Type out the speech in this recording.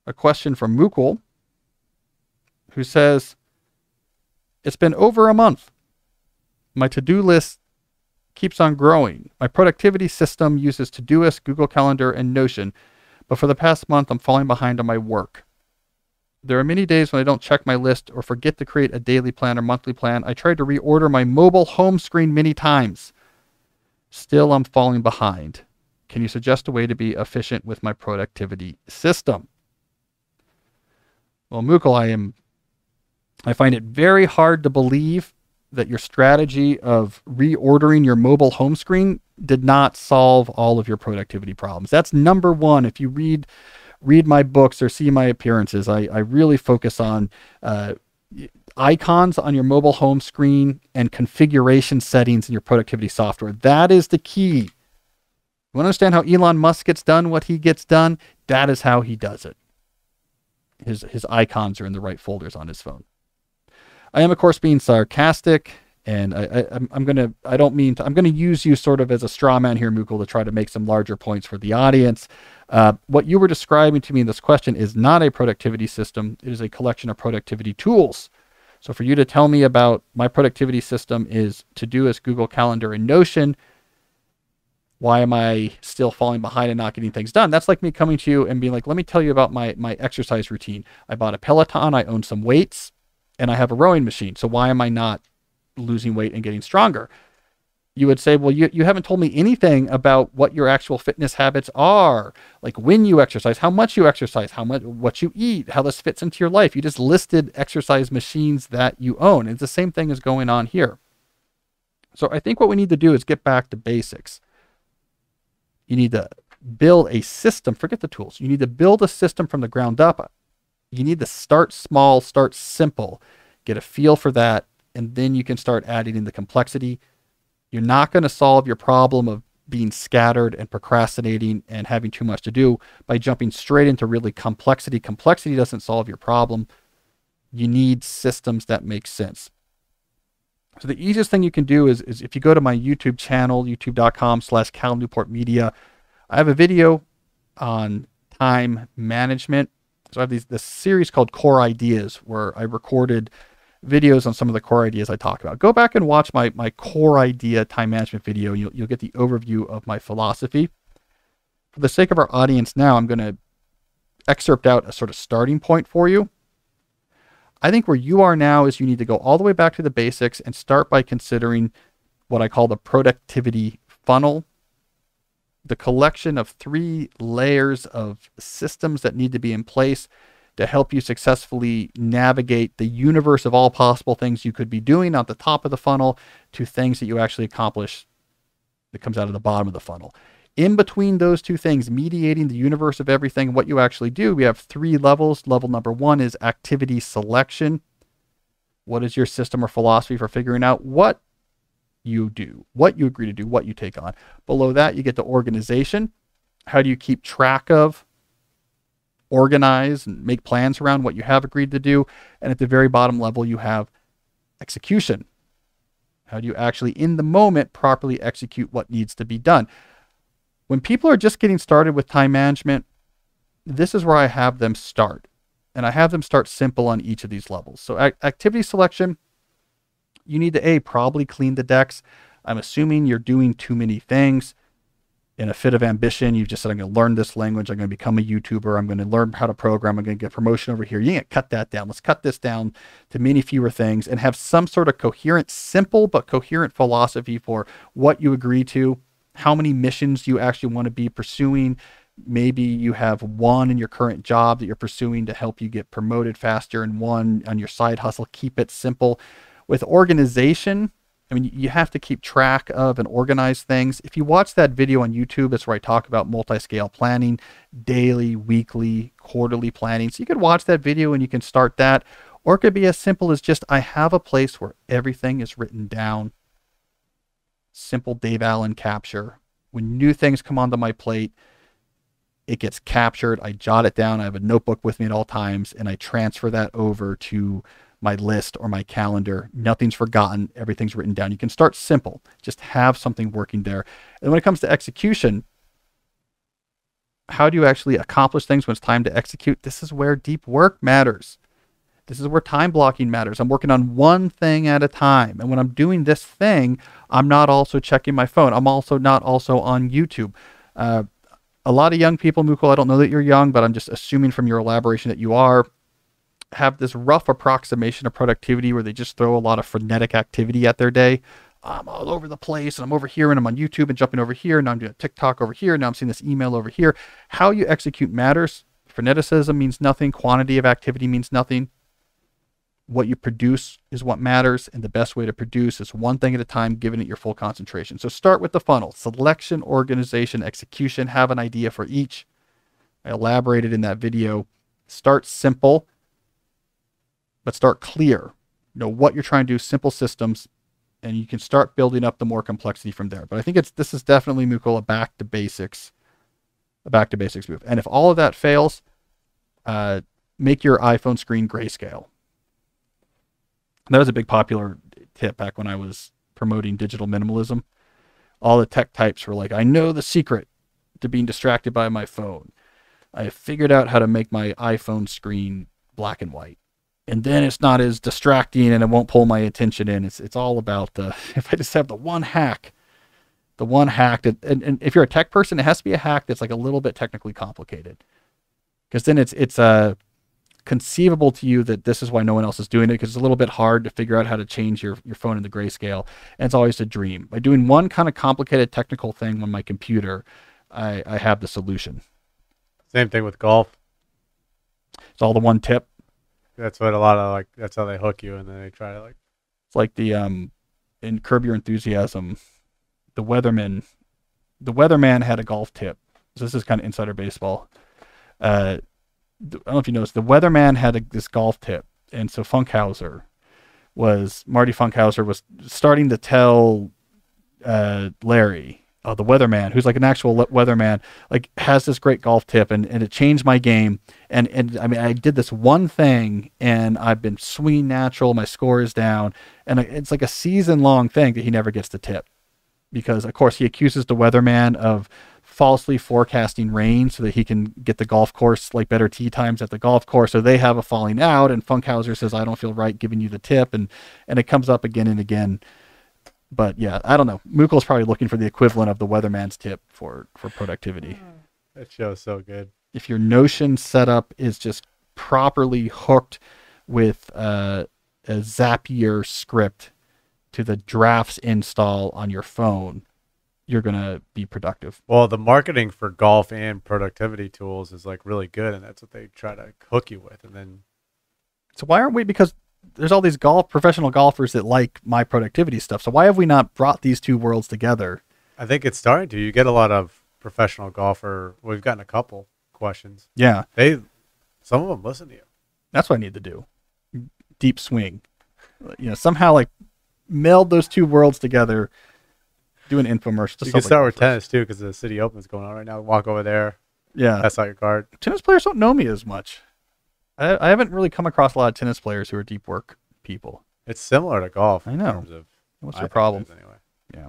a question from Mukul, who says, it's been over a month. My to-do list keeps on growing. My productivity system uses Todoist, Google Calendar, and Notion, but for the past month, I'm falling behind on my work. There are many days when I don't check my list or forget to create a daily plan or monthly plan. I tried to reorder my mobile home screen many times. Still, I'm falling behind. Can you suggest a way to be efficient with my productivity system? Well, Mukul, I find it very hard to believe that your strategy of reordering your mobile home screen did not solve all of your productivity problems. That's number one. If you read my books or see my appearances, I really focus on icons on your mobile home screen and configuration settings in your productivity software. That is the key. You want to understand how Elon Musk gets done what he gets done? That is how he does it. His icons are in the right folders on his phone. I am, of course, being sarcastic, and I'm gonna use you sort of as a straw man here, Mukul, to try to make some larger points for the audience. What you were describing to me in this question is not a productivity system. It is a collection of productivity tools. So for you to tell me about my productivity system is Todoist, Google Calendar, and Notion, why am I still falling behind and not getting things done? That's like me coming to you and being like, let me tell you about my exercise routine. I bought a Peloton, I own some weights, and I have a rowing machine. So why am I not losing weight and getting stronger? You would say, well, you haven't told me anything about what your actual fitness habits are, like when you exercise, how much you exercise, what you eat, how this fits into your life. You just listed exercise machines that you own. It's the same thing as going on here. So I think what we need to do is get back to basics. You need to build a system. Forget the tools. You need to build a system from the ground up. You need to start small, start simple, get a feel for that, and then you can start adding in the complexity. You're not going to solve your problem of being scattered and procrastinating and having too much to do by jumping straight into really complexity. Complexity doesn't solve your problem. You need systems that make sense. So the easiest thing you can do is if you go to my YouTube channel, youtube.com/Cal Newport Media, I have a video on time management. So I have this series called Core Ideas, where I recorded videos on some of the core ideas I talk about. Go back and watch my core idea time management video. You'll get the overview of my philosophy. For the sake of our audience now, I'm going to excerpt out a sort of starting point for you. I think where you are now is you need to go all the way back to the basics and start by considering what I call the productivity funnel, the collection of 3 layers of systems that need to be in place to help you successfully navigate the universe of all possible things you could be doing at the top of the funnel to things that you actually accomplish that comes out of the bottom of the funnel. In between those 2 things, mediating the universe of everything, what you actually do, we have 3 levels. Level number 1 is activity selection. What is your system or philosophy for figuring out what you do, what you agree to do, what you take on? Below that, you get to organization. How do you keep track of, organize, and make plans around what you have agreed to do? And at the very bottom level, you have execution. How do you actually, in the moment, properly execute what needs to be done? When people are just getting started with time management, this is where I have them start. And I have them start simple on each of these levels. So activity selection, you need to probably clean the decks. I'm assuming you're doing too many things. In a fit of ambition, you've just said, I'm going to learn this language. I'm going to become a YouTuber. I'm going to learn how to program. I'm going to get promotion over here. You can't cut that down. Let's cut this down to many fewer things and have some sort of coherent, simple but coherent philosophy for what you agree to, how many missions you actually want to be pursuing. Maybe you have one in your current job that you're pursuing to help you get promoted faster and one on your side hustle. Keep it simple. With organization, I mean, you have to keep track of and organize things. If you watch that video on YouTube, that's where I talk about multi-scale planning, daily, weekly, quarterly planning. So you could watch that video and you can start that. Or it could be as simple as just, I have a place where everything is written down. Simple Dave Allen capture. When new things come onto my plate, it gets captured. I jot it down. I have a notebook with me at all times, and I transfer that over to my list or my calendar. Nothing's forgotten. Everything's written down. You can start simple. Just have something working there. And when it comes to execution, How do you actually accomplish things when it's time to execute? This is where deep work matters. This is where time blocking matters. I'm working on one thing at a time. And when I'm doing this thing, I'm not also checking my phone. I'm also not also on YouTube. A lot of young people, Mukul, I don't know that you're young, but I'm just assuming from your elaboration that you are, have this rough approximation of productivity where they just throw a lot of frenetic activity at their day. I'm all over the place and I'm over here and I'm on YouTube and jumping over here. Now I'm doing a TikTok over here. Now I'm seeing this email over here. How you execute matters. Freneticism means nothing. Quantity of activity means nothing. What you produce is what matters. And the best way to produce is one thing at a time, giving it your full concentration. So start with the funnel: selection, organization, execution. Have an idea for each. I elaborated in that video. Start simple, but start clear. Know what you're trying to do, simple systems, and you can start building up the more complexity from there. But I think this is definitely, Mukul, a back to basics move. And if all of that fails, make your iPhone screen grayscale. That was a big popular tip back when I was promoting digital minimalism. All the tech types were like, I know the secret to being distracted by my phone. I have figured out how to make my iPhone screen black and white. And then it's not as distracting and it won't pull my attention in. It's all about if I just have the one hack and if you're a tech person, it has to be a hack that's like a little bit technically complicated. Because then it's conceivable to you that this is why no one else is doing it, because it's a little bit hard to figure out how to change your phone into grayscale. And it's always a dream. By doing one kind of complicated technical thing on my computer, I have the solution. Same thing with golf. It's all the one tip. That's what a lot of that's how they hook you, and then they try to It's like the in Curb Your Enthusiasm, the weatherman had a golf tip. So this is kind of insider baseball. I don't know if you noticed, the weatherman had this golf tip, and so Marty Funkhauser was starting to tell Larry, the weatherman, who's like an actual weatherman, like has this great golf tip, and it changed my game. And I mean, I did this one thing, and I've been swinging natural. My score is down, and it's like a season-long thing that he never gets the tip, because of course he accuses the weatherman of falsely forecasting rain so that he can get the golf course, like better tee times at the golf course. So they have a falling out, and Funkhauser says, I don't feel right giving you the tip. And it comes up again and again. But yeah, I don't know. Mukul's probably looking for the equivalent of the weatherman's tip for productivity. That show's so good. If your Notion setup is just properly hooked with a Zapier script to the drafts install on your phone, you're going to be productive. Well, the marketing for golf and productivity tools is like really good, and that's what they try to hook you with. And then, so why aren't we, because there's all these professional golfers that like my productivity stuff. So why have we not brought these two worlds together? I think it's starting to. You get a lot of professional golfer. We've gotten a couple questions. Yeah. Some of them listen to you. That's what I need to do. Deep swing. Somehow like meld those two worlds together. Do an infomercial. You can start with tennis too, because the City Open's going on right now. Walk over there. Yeah. That's not your card. Tennis players don't know me as much. I haven't really come across a lot of tennis players who are deep work people. It's similar to golf. I know. In terms of, What's the problem? Anyway. Yeah.